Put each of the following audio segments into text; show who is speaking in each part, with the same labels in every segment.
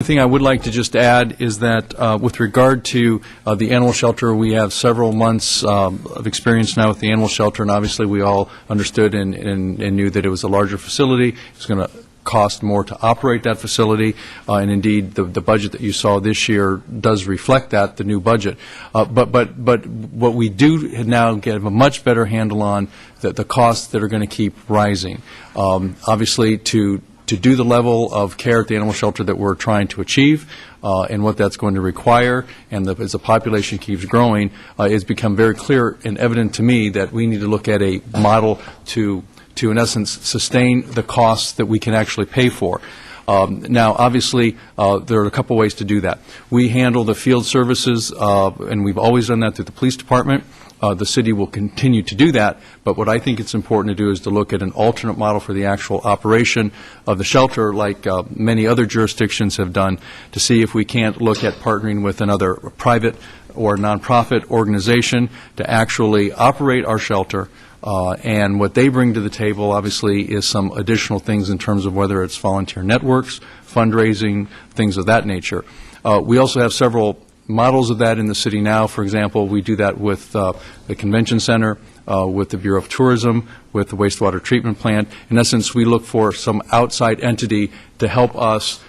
Speaker 1: The thing I would like to just add is that with regard to the animal shelter, we have several months of experience now with the animal shelter, and obviously we all understood and knew that it was a larger facility. It's going to cost more to operate that facility, and indeed the budget that you saw this year does reflect that, the new budget. But what we do now get a much better handle on the costs that are going to keep rising. Obviously, to do the level of care at the animal shelter that we're trying to achieve and what that's going to require, and as the population keeps growing, it's become very clear and evident to me that we need to look at a model to in essence, sustain the costs that we can actually pay for. Now, obviously, there are a couple ways to do that. We handle the field services, and we've always done that through the police department. The city will continue to do that, but what I think it's important to do is to look at an alternate model for the actual operation of the shelter, like many other jurisdictions have done, to see if we can't look at partnering with another private or nonprofit organization to actually operate our shelter. And what they bring to the table, obviously, is some additional things in terms of whether it's volunteer networks, fundraising, things of that nature. We also have several models of that in the city now. For example, we do that with the Convention Center, with the Bureau of Tourism, with the wastewater treatment plant. In essence, we look for some outside entity to help us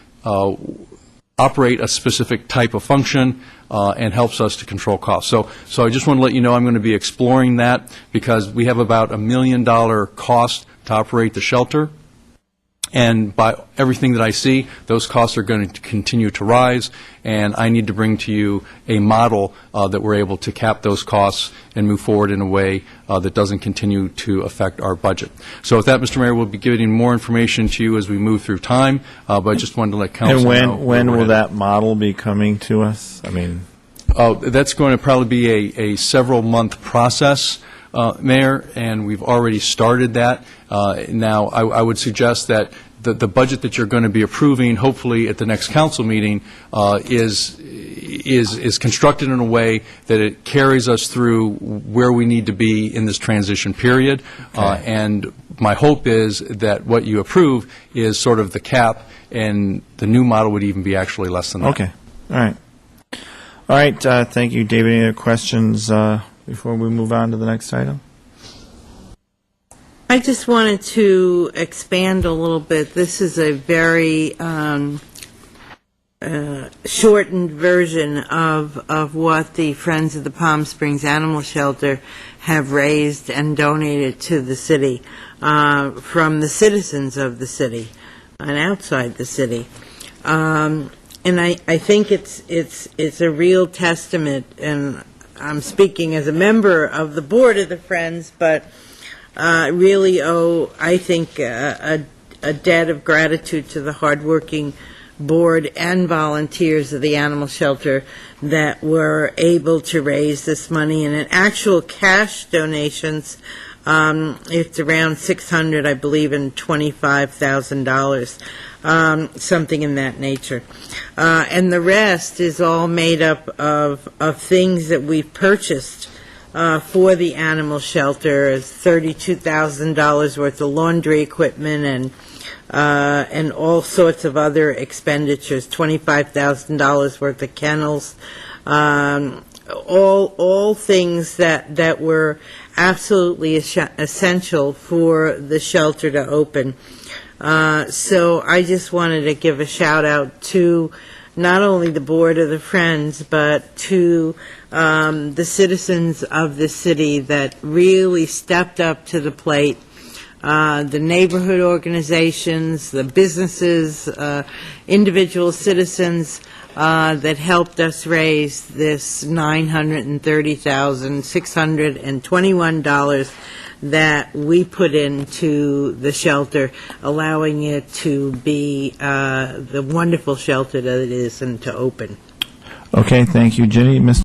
Speaker 1: operate a specific type of function and helps us to control costs. So I just want to let you know I'm going to be exploring that because we have about $1 million cost to operate the shelter. And by everything that I see, those costs are going to continue to rise, and I need to bring to you a model that we're able to cap those costs and move forward in a way that doesn't continue to affect our budget. So with that, Mr. Mayor, we'll be giving more information to you as we move through time, but I just wanted to let Council know.
Speaker 2: And when will that model be coming to us? I mean,
Speaker 1: that's going to probably be a several-month process, Mayor, and we've already started that. Now, I would suggest that the budget that you're going to be approving, hopefully at the next council meeting, is constructed in a way that it carries us through where we need to be in this transition period. Okay. And my hope is that what you approve is sort of the cap, and the new model would even be actually less than that.
Speaker 2: Okay. All right. All right. Thank you, David. Any other questions before we move on to the next item?
Speaker 3: I just wanted to expand a little bit. This is a very shortened version of what the Friends of the Palm Springs Animal Shelter have raised and donated to the city from the citizens of the city and outside the city. And I think it's a real testament, and I'm speaking as a member of the board of the Friends, but really owe, I think, a debt of gratitude to the hardworking board and volunteers of the animal shelter that were able to raise this money. And in actual cash donations, it's around $600, I believe, and $25,000, something in that nature. And the rest is all made up of things that we've purchased for the animal shelter, is $32,000 worth of laundry equipment and all sorts of other expenditures, $25,000 worth of kennels, all things that were absolutely essential for the shelter to open. So I just wanted to give a shout out to not only the Board of the Friends, but to the citizens of the city that really stepped up to the plate, the neighborhood organizations, the businesses, individual citizens that helped us raise this $930,621 that we put into the shelter, allowing it to be the wonderful shelter that it is and to open.
Speaker 2: Okay, thank you, Ginny. Mr.